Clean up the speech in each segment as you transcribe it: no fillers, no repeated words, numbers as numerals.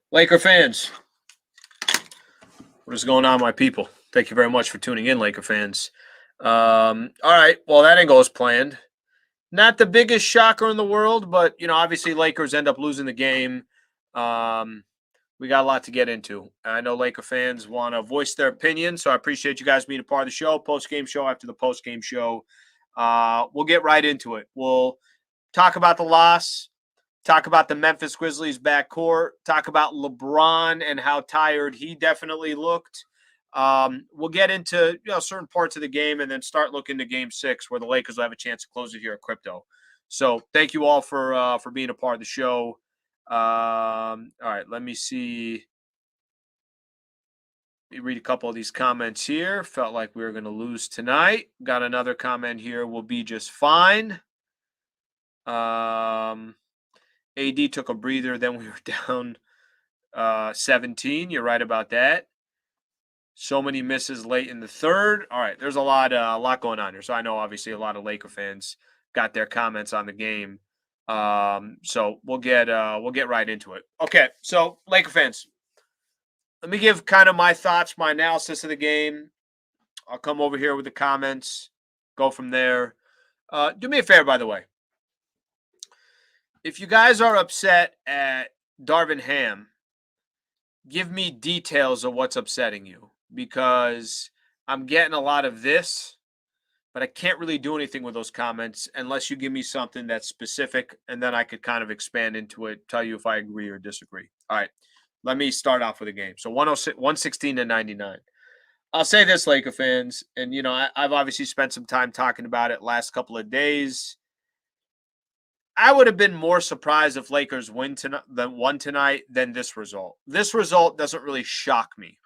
Laker fans, what is going on, my people? Thank you very much for tuning in, Laker fans. All right, well, that didn't go as planned. Not the biggest shocker in the world, but obviously Lakers end up losing the game. Um, we got a lot to get into. I know Laker fans want to voice their opinion, so I appreciate you guys being a part of the show. Post game show after the post game show. We'll get right into it. We'll talk about the loss. Talk about the Memphis Grizzlies backcourt. Talk about LeBron and how tired he definitely looked. We'll get into certain parts of the game and then start looking to Game 6, where the Lakers will have a chance to close it here at Crypto. So thank you all for being a part of the show. All right, let me see. Let me read a couple of these comments here. Felt like we were going to lose tonight. Got another comment here. We'll be just fine. AD took a breather, then we were down 17. You're right about that. So many misses late in the third. All right, there's a lot going on here. So I know obviously a lot of Laker fans got their comments on the game. So we'll get right into it. Okay, so Laker fans, let me give kind of my thoughts, my analysis of the game. I'll come over here with the comments, go from there. Do me a favor, by the way. If you guys are upset at Darvin Ham, give me details of what's upsetting you, because I'm getting a lot of this, but I can't really do anything with those comments unless you give me something that's specific, and then I could kind of expand into it, tell you if I agree or disagree. All right, let me start off with the game. So 116 to 99. I'll say this, Laker fans, and I've obviously spent some time talking about it last couple of days. I would have been more surprised if Lakers won tonight than this result. This result doesn't really shock me.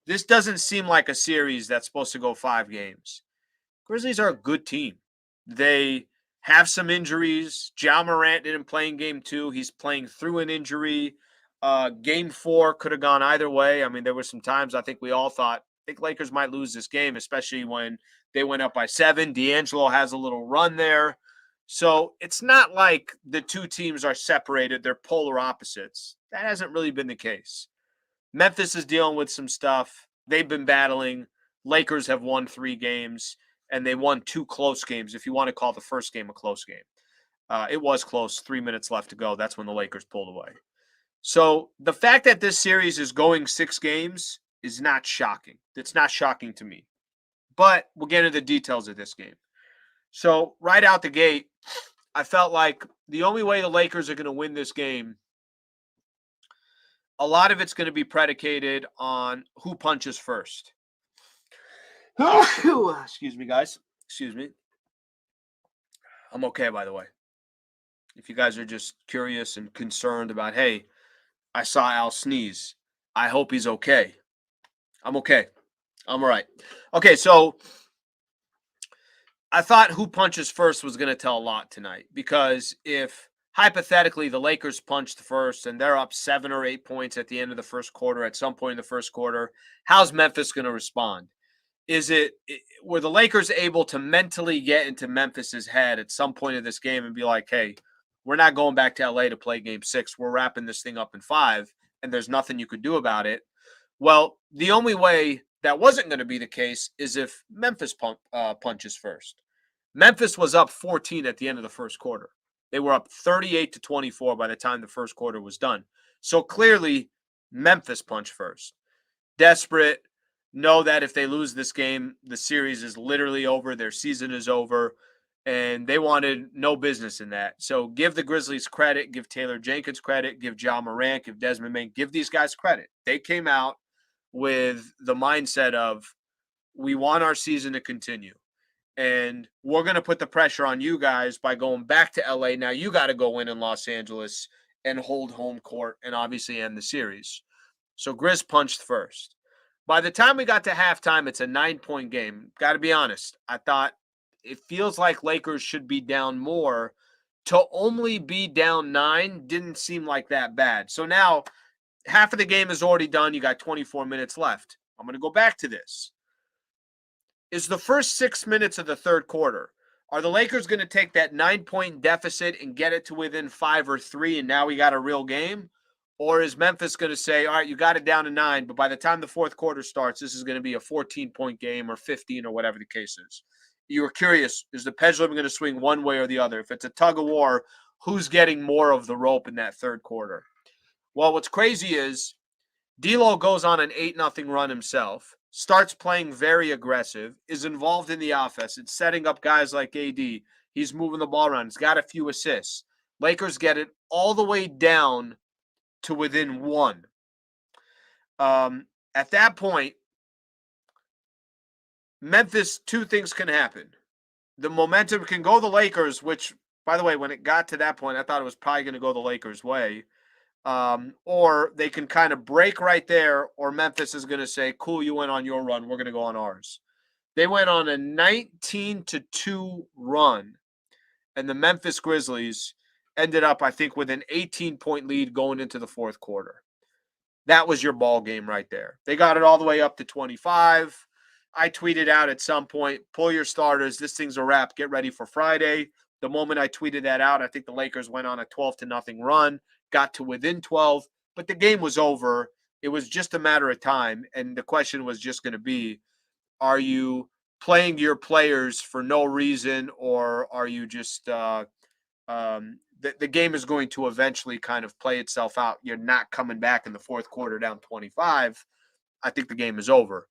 This doesn't seem like a series that's supposed to go 5 games. Grizzlies are a good team. They have some injuries. Ja Morant didn't play in game 2. He's playing through an injury. Game 4 could have gone either way. I mean, there were some times I think we all thought, Lakers might lose this game, especially when they went up by 7. D'Angelo has a little run there. So it's not like the two teams are separated. They're polar opposites. That hasn't really been the case. Memphis is dealing with some stuff. They've been battling. Lakers have won 3 games, and they won 2 close games, if you want to call the first game a close game. It was close, 3 minutes left to go. That's when the Lakers pulled away. So the fact that this series is going 6 games is not shocking. It's not shocking to me. But we'll get into the details of this game. So right out the gate, I felt like the only way the Lakers are going to win this game, a lot of it's going to be predicated on who punches first. Excuse me, guys. Excuse me. I'm okay, by the way. If you guys are just curious and concerned about, hey, I saw Al sneeze, I hope he's okay. I'm okay. I'm all right. Okay, so I thought who punches first was going to tell a lot tonight, because if hypothetically the Lakers punched first and they're up 7 or 8 points at the end of the first quarter, at some point in the first quarter, how's Memphis going to respond? Were the Lakers able to mentally get into Memphis's head at some point of this game and be like, hey, we're not going back to LA to play game 6. We're wrapping this thing up in 5, and there's nothing you could do about it. Well, the only way that wasn't going to be the case is if Memphis punches first. Memphis was up 14 at the end of the first quarter. They were up 38-24 by the time the first quarter was done. So clearly, Memphis punched first. Desperate, know that if they lose this game, the series is literally over. Their season is over, and they wanted no business in that. So give the Grizzlies credit, give Taylor Jenkins credit, give Ja Morant, give Desmond Bain, give these guys credit. They came out with the mindset of, we want our season to continue, and we're going to put the pressure on you guys by going back to LA. Now you got to go win in Los Angeles and hold home court and obviously end the series. So Grizz punched first. By the time we got to halftime, it's a 9-point game. Got to be honest, I thought it feels like Lakers should be down more. To only be down 9 didn't seem like that bad. So now half of the game is already done. You got 24 minutes left. I'm going to go back to this. Is the first 6 minutes of the third quarter, are the Lakers going to take that 9-point deficit and get it to within 5 or 3, and now we got a real game? Or is Memphis going to say, all right, you got it down to 9, but by the time the fourth quarter starts, this is going to be a 14-point game or 15 or whatever the case is? You were curious, is the pendulum going to swing one way or the other? If it's a tug of war, who's getting more of the rope in that third quarter? Well, what's crazy is Dill goes on an 8-0 run himself, starts playing very aggressive, is involved in the offense. It's setting up guys like AD. He's moving the ball around. He's got a few assists. Lakers get it all the way down to within 1. At that point, Memphis, 2 things can happen. The momentum can go the Lakers, which, by the way, when it got to that point, I thought it was probably going to go the Lakers' way. Or they can kind of break right there, or Memphis is going to say, cool, you went on your run. We're going to go on ours. They went on a 19-2 run, and the Memphis Grizzlies ended up, I think, with an 18-point lead going into the fourth quarter. That was your ball game right there. They got it all the way up to 25. I tweeted out at some point, pull your starters. This thing's a wrap. Get ready for Friday. The moment I tweeted that out, I think the Lakers went on a 12-0 run, got to within 12, but the game was over. It was just a matter of time, and the question was just going to be, are you playing your players for no reason, or are you just the game is going to eventually kind of play itself out. You're not coming back in the fourth quarter down 25. I think the game is over.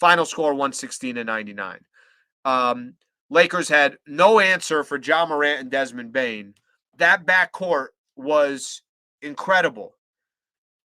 Final score 116-99. Lakers had no answer for Ja Morant and Desmond Bane. That backcourt was incredible.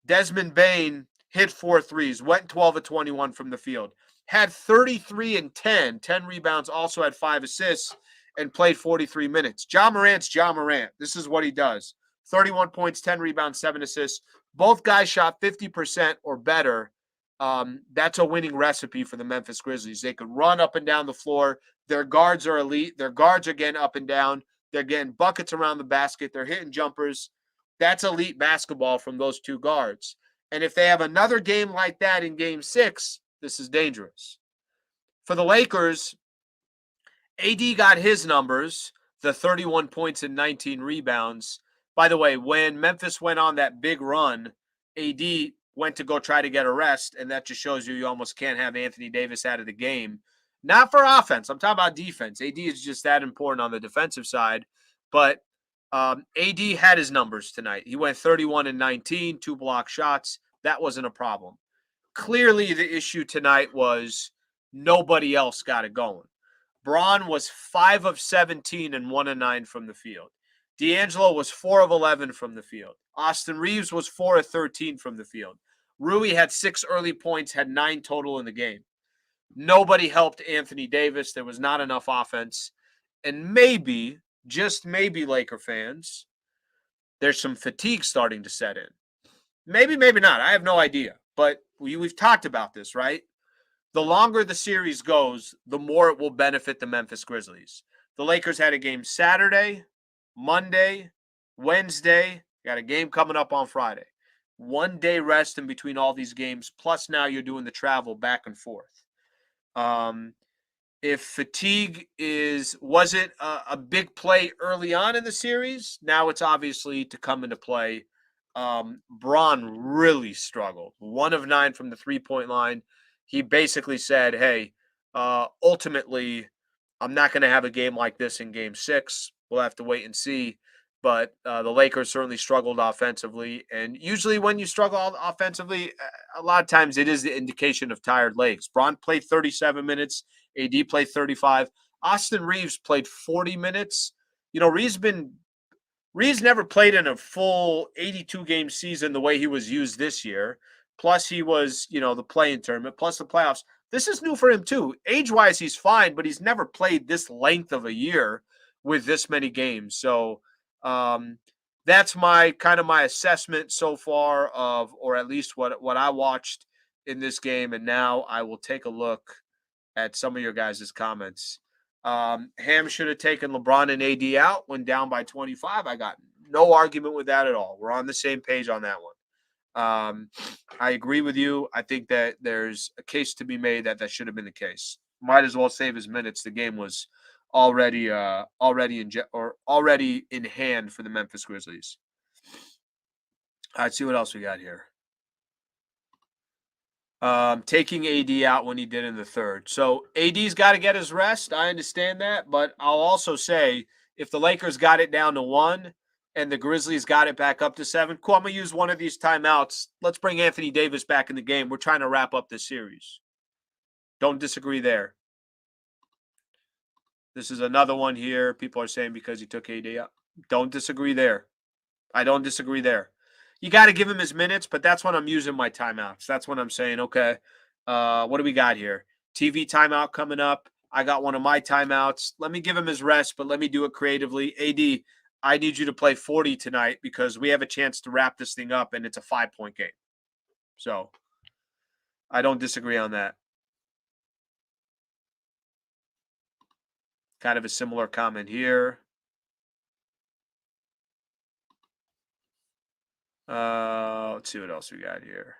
Desmond Bane hit 4 threes, went 12 of 21 from the field, had 33 and 10 rebounds, also had 5 assists, and played 43 minutes. Ja Morant's Ja Morant. This is what he does. 31 points, 10 rebounds, 7 assists. Both guys shot 50% or better. That's a winning recipe for the Memphis Grizzlies. They could run up and down the floor. Their guards are elite. Their guards are getting up and down. They're getting buckets around the basket. They're hitting jumpers. That's elite basketball from those 2 guards. And if they have another game like that in Game 6, this is dangerous. For the Lakers, AD got his numbers, the 31 points and 19 rebounds. By the way, when Memphis went on that big run, AD went to go try to get a rest, and that just shows you almost can't have Anthony Davis out of the game. Not for offense. I'm talking about defense. AD is just that important on the defensive side. But AD had his numbers tonight. He went 31 and 19, 2 block shots. That wasn't a problem. Clearly, the issue tonight was nobody else got it going. Braun was 5 of 17 and 1 of 9 from the field. D'Angelo was 4 of 11 from the field. Austin Reeves was 4 of 13 from the field. Rui had 6 early points, had 9 total in the game. Nobody helped Anthony Davis. There was not enough offense. And maybe, just maybe, Laker fans, there's some fatigue starting to set in. Maybe, maybe not. I have no idea. But we've talked about this, right? The longer the series goes, the more it will benefit the Memphis Grizzlies. The Lakers had a game Saturday, Monday, Wednesday. Got a game coming up on Friday. 1 day rest in between all these games. Plus now you're doing the travel back and forth. If fatigue wasn't a big play early on in the series, now it's obviously to come into play. Braun really struggled. 1 of 9 from the 3-point line. He basically said, hey, ultimately, I'm not going to have a game like this in Game 6. We'll have to wait and see. But the Lakers certainly struggled offensively. And usually when you struggle offensively, a lot of times it is the indication of tired legs. Braun played 37 minutes. AD played 35. Austin Reeves played 40 minutes. You know, Reeves never played in a full 82-game season the way he was used this year. Plus, he was, the play-in tournament, plus the playoffs. This is new for him, too. Age-wise, he's fine, but he's never played this length of a year with this many games. So that's my assessment so far of, or at least what I watched in this game. And now I will take a look at some of your guys' comments. Ham should have taken LeBron and AD out when down by 25. I got no argument with that at all. We're on the same page on that one. I agree with you. I think that there's a case to be made that should have been the case. Might as well save his minutes. The game was already in hand for the Memphis Grizzlies. All right, see what else we got here. Taking AD out when he did in the third. So AD's got to get his rest. I understand that, but I'll also say if the Lakers got it down to 1 and the Grizzlies got it back up to 7, cool. I'm gonna use one of these timeouts. Let's bring Anthony Davis back in the game. We're trying to wrap up this series. Don't disagree there. This is another one here. People are saying because he took AD out. Don't disagree there. I don't disagree there. You got to give him his minutes, but that's when I'm using my timeouts. That's when I'm saying, okay, what do we got here? TV timeout coming up. I got one of my timeouts. Let me give him his rest, but let me do it creatively. AD, I need you to play 40 tonight because we have a chance to wrap this thing up, and it's a 5-point game. So I don't disagree on that. Kind of a similar comment here. Let's see what else we got here.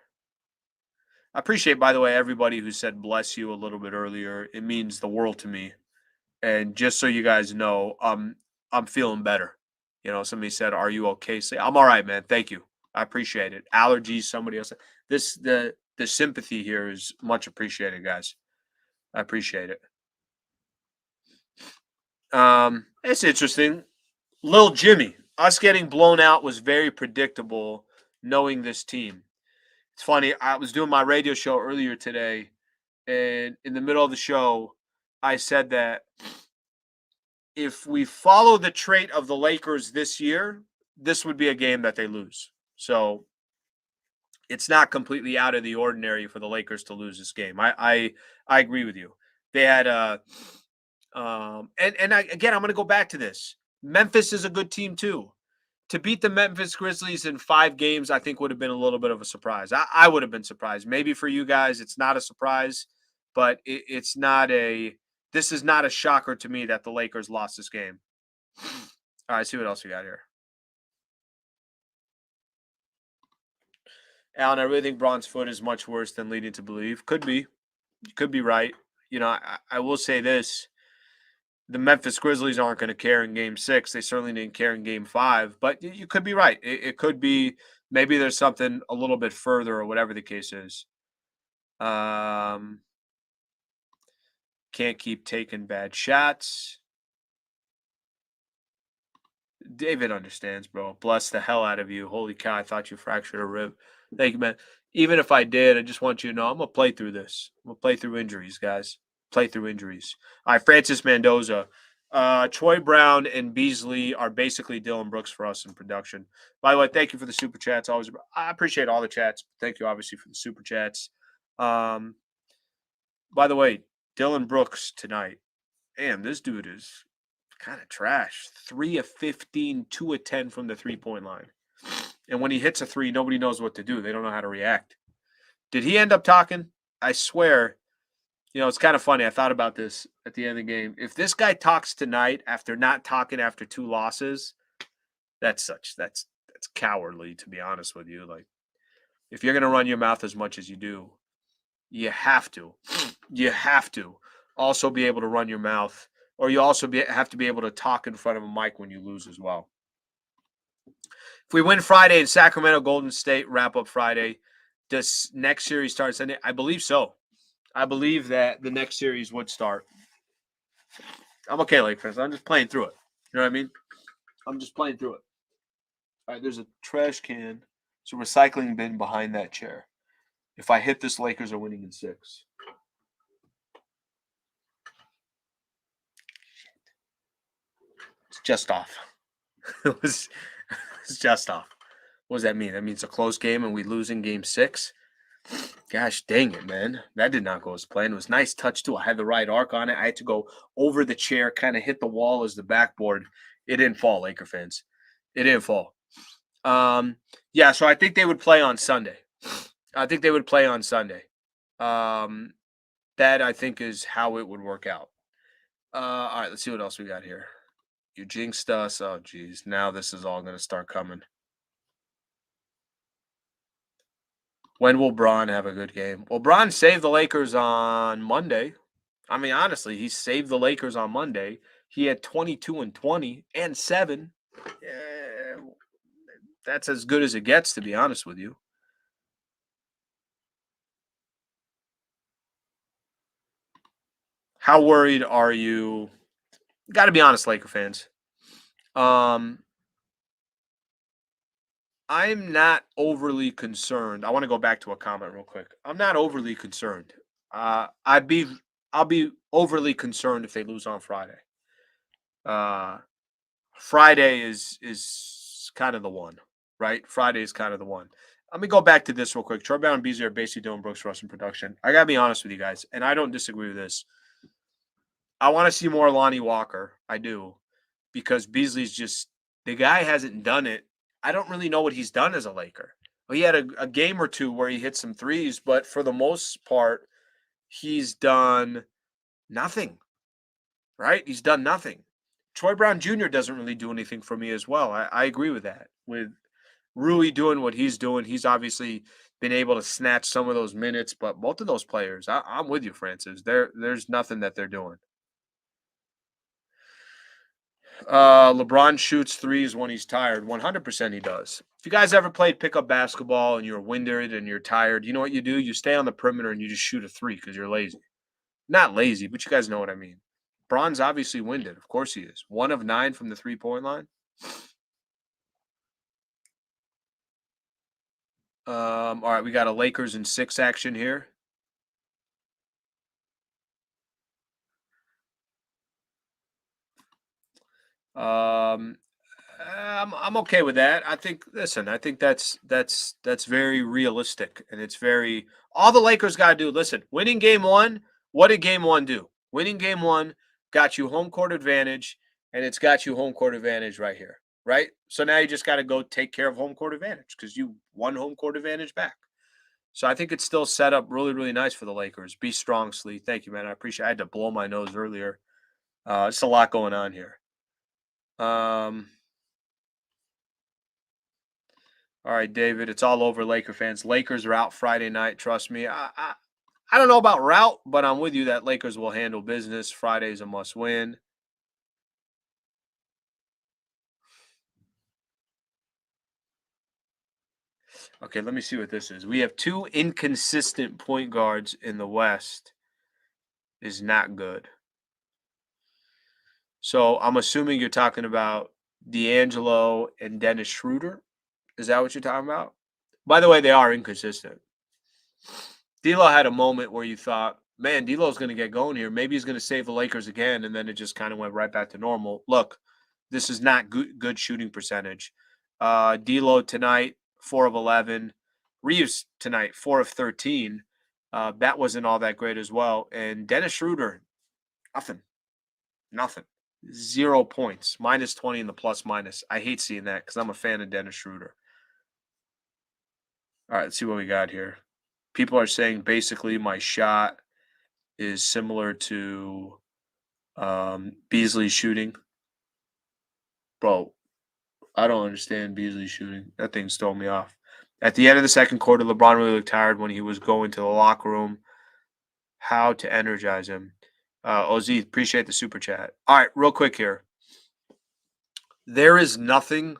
I appreciate, by the way, everybody who said bless you a little bit earlier. It means the world to me. And just so you guys know, I'm feeling better. Somebody said, "Are you okay?" Say, "I'm all right, man. Thank you. I appreciate it." Allergies, somebody else. The sympathy here is much appreciated, guys. I appreciate it. It's interesting. Lil Jimmy, us getting blown out was very predictable knowing this team. It's funny. I was doing my radio show earlier today, and in the middle of the show, I said that if we follow the trait of the Lakers this year, this would be a game that they lose. So it's not completely out of the ordinary for the Lakers to lose this game. I agree with you. They had again, I'm going to go back to this. Memphis is a good team too. To beat the Memphis Grizzlies in 5 games, I think would have been a little bit of a surprise. I would have been surprised. Maybe for you guys, it's not a surprise, but it's not a. This is not a shocker to me that the Lakers lost this game. All right, see what else we got here. Alan, I really think Braun's foot is much worse than leading to believe. Could be. You could be right. I will say this. The Memphis Grizzlies aren't going to care in game 6. They certainly didn't care in game 5, but you could be right. It could be maybe there's something a little bit further or whatever the case is. Can't keep taking bad shots. David understands, bro. Bless the hell out of you. Holy cow, I thought you fractured a rib. Thank you, man. Even if I did, I just want you to know I'm going to play through this. I'm going to play through injuries, guys. Play through injuries. All right, Francis Mendoza. Troy Brown and Beasley are basically Dylan Brooks for us in production. By the way, thank you for the super chats. I appreciate all the chats. Thank you, obviously, for the super chats. By the way, Dylan Brooks tonight. Damn, this dude is kind of trash. 3 of 15, 2 of 10 from the 3-point line. And when he hits a 3, nobody knows what to do. They don't know how to react. Did he end up talking? I swear. It's kind of funny. I thought about this at the end of the game. If this guy talks tonight after not talking after 2 losses, that's cowardly, to be honest with you. Like, if you're going to run your mouth as much as you do, you have to also be able to run your mouth, or you also have to be able to talk in front of a mic when you lose as well. If we win Friday in Sacramento, Golden State, wrap up Friday, does next series start Sunday? I believe so. I believe that the next series would start. I'm okay, Lake fans. I'm just playing through it. You know what I mean? I'm just playing through it. All right, there's a trash can. It's a recycling bin behind that chair. If I hit this, Lakers are winning in 6. It's just off. It's just off. What does that mean? That means a close game and we lose in game 6? Gosh dang it, man. That did not go as planned. It was a nice touch, too. I had the right arc on it. I had to go over the chair, kind of hit the wall as the backboard. It didn't fall, Laker fans. It didn't fall. Yeah, so I think they would play on Sunday. That, I think, is how it would work out. All right, let's see what else we got here. You jinxed us. Oh, geez. Now this is all going to start coming. When will Braun have a good game? Well, Braun saved the Lakers on Monday. I mean, honestly, he saved the Lakers on Monday. He had 22 and 20 and 7. That's as good as it gets, to be honest with you. How worried are you? Got to be honest, Laker fans. Um, I'm not overly concerned. I want to go back to a comment real quick. I'm not overly concerned. I'd be I'll be overly concerned if they lose on Friday. Uh, Friday is kind of the one, right? Friday is kind of the one. Let me go back to this real quick. Troy Brown and Beasley are basically doing Brooks Russell production. I gotta be honest with you guys, and I don't disagree with this. I want to see more Lonnie Walker. I do, because Beasley's just the guy hasn't done it. I don't really know what he's done as a Laker. Well, he had a game or two where he hit some threes, but for the most part, he's done nothing. Right? He's done nothing. Troy Brown Jr. doesn't really do anything for me as well. I agree with that. With Rui doing what he's doing, he's obviously been able to snatch some of those minutes. But both of those players, I'm with you, Francis. There's nothing that they're doing. LeBron shoots threes when he's tired. 100% he does. If you guys ever played pickup basketball and you're winded and you're tired, you know what you do? You stay on the perimeter and you just shoot a three because you're lazy. Not lazy, but you guys know what I mean. Braun's obviously winded. Of course he is. 1 of 9 from the 3-point line. All right, we got a Lakers in 6 action here. Um, I'm okay with that. I think. Listen, I think that's very realistic, and it's very. All the Lakers got to do. Listen, winning game one. What did game one do? Winning game one got you home court advantage, and it's got you home court advantage right here, right? So now you just got to go take care of home court advantage because you won home court advantage back. So I think it's still set up really, really nice for the Lakers. Be strong, Slee. Thank you, man. I appreciate. I had to blow my nose earlier. It's a lot going on here. Um, all right, David. It's all over Laker fans. Lakers are out Friday night. Trust me. I don't know about route, but I'm with you that Lakers will handle business. Friday's a must win. Okay, let me see what this is. We have 2 inconsistent point guards in the West. Is not good. So I'm assuming you're talking about D'Angelo and Dennis Schroeder. Is that what you're talking about? By the way, they are inconsistent. D'Lo had a moment where you thought, man, D'Lo's going to get going here. Maybe he's going to save the Lakers again, and then it just kind of went right back to normal. Look, this is not good shooting percentage. D'Lo tonight, 4 of 11. Reeves tonight, 4 of 13. That wasn't all that great as well. And Dennis Schroeder, nothing. 0 points, minus 20 in the plus minus. I hate seeing that because I'm a fan of Dennis Schroeder. All right, let's see what we got here. People are saying basically my shot is similar to Beasley's shooting. Bro, I don't understand Beasley's shooting. That thing's throwing me off. At the end of the second quarter, LeBron really looked tired when he was going to the locker room. How to energize him. Oz, appreciate the super chat. All right, real quick here. There is nothing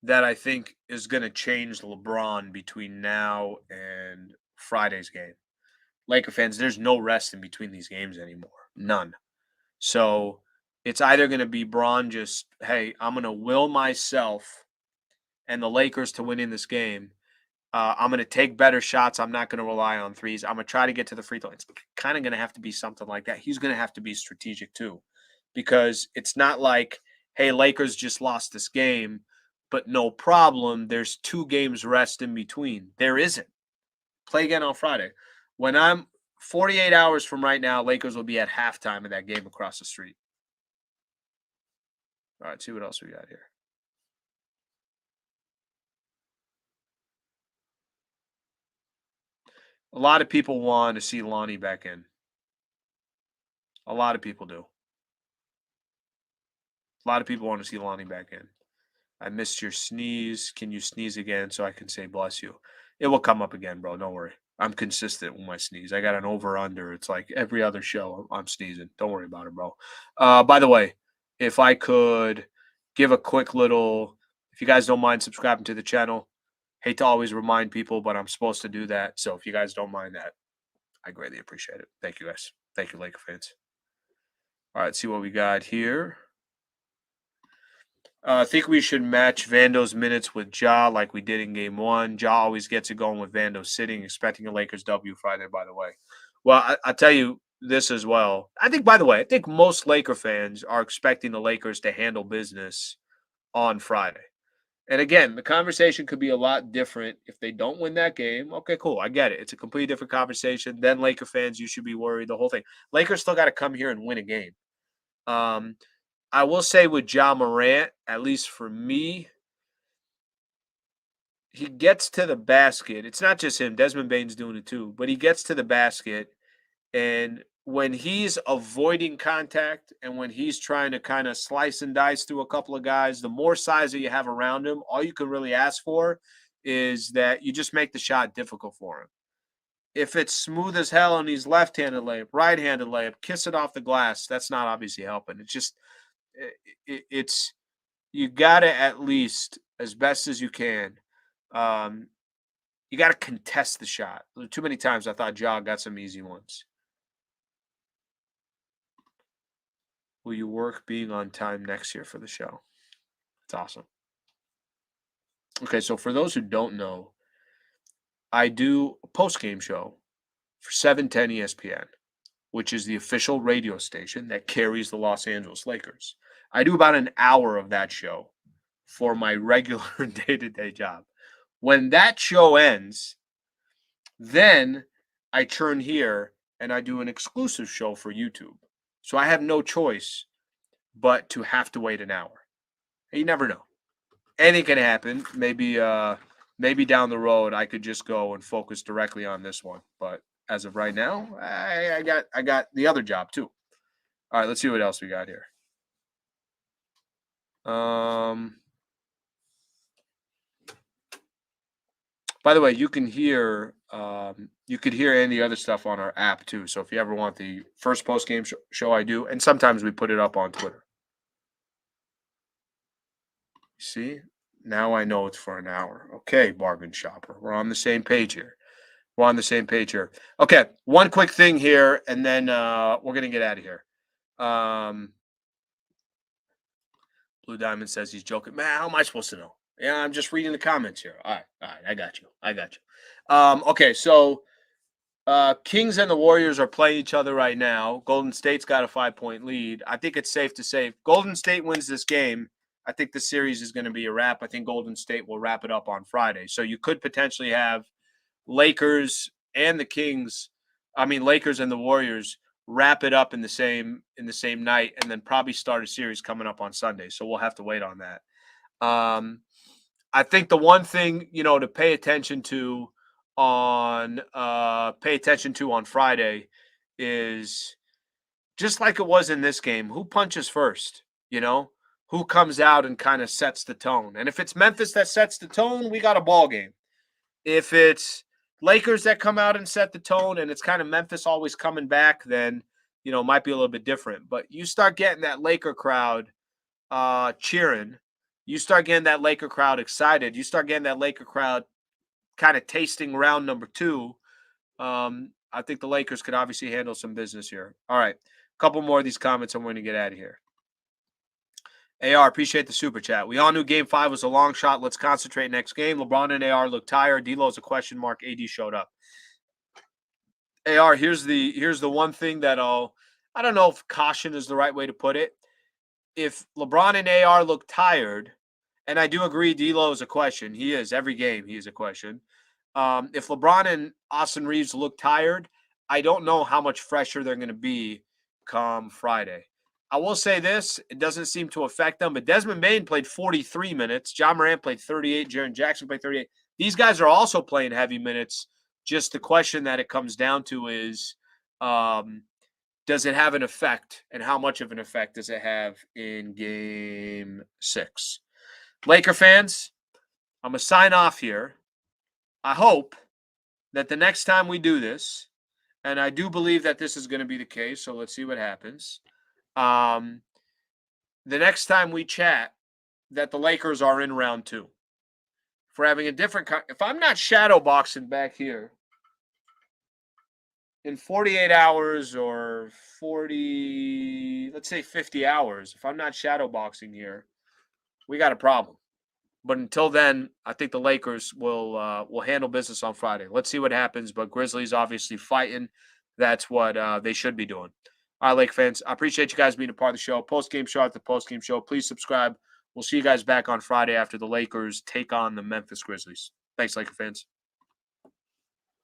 that I think is going to change LeBron between now and Friday's game. Laker fans, there's no rest in between these games anymore. None. So it's either going to be Braun just, hey, I'm going to will myself and the Lakers to win in this game. I'm going to take better shots. I'm not going to rely on threes. I'm going to try to get to the free throw. It's kind of going to have to be something like that. He's going to have to be strategic too, because it's not like, hey, Lakers just lost this game, but no problem. There's 2 games rest in between. There isn't. Play again on Friday. When I'm 48 hours from right now, Lakers will be at halftime of that game across the street. All right, see what else we got here. A lot of people want to see Lonnie back in. A lot of people do. A lot of people want to see Lonnie back in. I missed your sneeze. Can you sneeze again so I can say bless you? It will come up again, bro. Don't worry. I'm consistent with my sneeze. I got an over-under. It's like every other show I'm sneezing. Don't worry about it, bro. By the way, if I could give a quick little, If you guys don't mind subscribing to the channel, hate to always remind people, but I'm supposed to do that. So if you guys don't mind that, I greatly appreciate it. Thank you, guys. Thank you, Laker fans. All right, see what we got here. I think we should match Vando's minutes with Ja like we did in game one. Ja always gets it going with Vando sitting, expecting a Lakers W Friday, by the way. Well, I'll tell you this as well. I think, by the way, I think most Laker fans are expecting the Lakers to handle business on Friday. And again, the conversation could be a lot different if they don't win that game. Okay, cool. I get it. It's a completely different conversation. Then Laker fans, you should be worried. The whole thing. Lakers still got to come here and win a game. I will say with Ja Morant, at least for me, he gets to the basket. It's not just him. Desmond Bane's doing it too. But he gets to the basket, and when he's avoiding contact and when he's trying to kind of slice and dice through a couple of guys, the more size that you have around him, all you can really ask for is that you just make the shot difficult for him. If it's smooth as hell and he's left-handed layup, right-handed layup, kiss it off the glass, that's not obviously helping. It's just it's you got to at least, as best as you can, you got to contest the shot. Too many times I thought Ja got some easy ones. Will you work being on time next year for the show? It's awesome. Okay, so for those who don't know, I do a post-game show for 710 ESPN, which is the official radio station that carries the Los Angeles Lakers. I do about an hour of that show for my regular day-to-day job. When that show ends, then I turn here and I do an exclusive show for YouTube. So I have no choice but to have to wait an hour. You never know. Anything can happen. Maybe down the road I could just go and focus directly on this one. But as of right now, I got the other job too. All right, let's see what else we got here. By the way, you can hear any other stuff on our app too. So if you ever want the first post game show I do, and sometimes we put it up on Twitter. See, now I know it's for an hour. Okay, bargain shopper, we're on the same page here. Okay, one quick thing here, and then we're gonna get out of here. Blue Diamond says he's joking. Man, how am I supposed to know? Yeah, I'm just reading the comments here. All right, I got you. Okay, so Kings and the Warriors are playing each other right now. Golden State's got a 5-point lead. I think it's safe to say if Golden State wins this game, I think the series is going to be a wrap. I think Golden State will wrap it up on Friday. So you could potentially have Lakers and the Kings, Lakers and the Warriors wrap it up in the same night, and then probably start a series coming up on Sunday. So we'll have to wait on that. I think the one thing, to pay attention to on Friday is just like it was in this game, who punches first, who comes out and kind of sets the tone. And if it's Memphis that sets the tone, we got a ball game. If it's Lakers that come out and set the tone and it's kind of Memphis always coming back, then, it might be a little bit different. But you start getting that Laker crowd cheering. You start getting that Laker crowd excited. You start getting that Laker crowd kind of tasting round number 2. I think the Lakers could obviously handle some business here. All right. A couple more of these comments. I'm going to get out of here. AR, appreciate the super chat. We all knew Game 5 was a long shot. Let's concentrate next game. LeBron and AR look tired. D'Lo's a question mark. AD showed up. AR, here's the one thing that I don't know if caution is the right way to put it. If LeBron and AR look tired, and I do agree D'Lo is a question. He is. Every game he is a question. If LeBron and Austin Reeves look tired, I don't know how much fresher they're going to be come Friday. I will say this, it doesn't seem to affect them, but Desmond Bane played 43 minutes. Ja Morant played 38. Jaren Jackson played 38. These guys are also playing heavy minutes. Just the question that it comes down to is, does it have an effect, and how much of an effect does it have in Game 6? Laker fans, I'm going to sign off here. I hope that the next time we do this, and I do believe that this is going to be the case, so let's see what happens. The next time we chat, that the Lakers are in round 2. For having a different if I'm not shadow boxing back here in 48 hours or 40, let's say 50 hours, if I'm not shadow boxing here, we got a problem. But until then, I think the Lakers will handle business on Friday. Let's see what happens. But Grizzlies obviously fighting. That's what they should be doing. All right, Lake fans, I appreciate you guys being a part of the show. Post-game show after post-game show. Please subscribe. We'll see you guys back on Friday after the Lakers take on the Memphis Grizzlies. Thanks, Laker fans.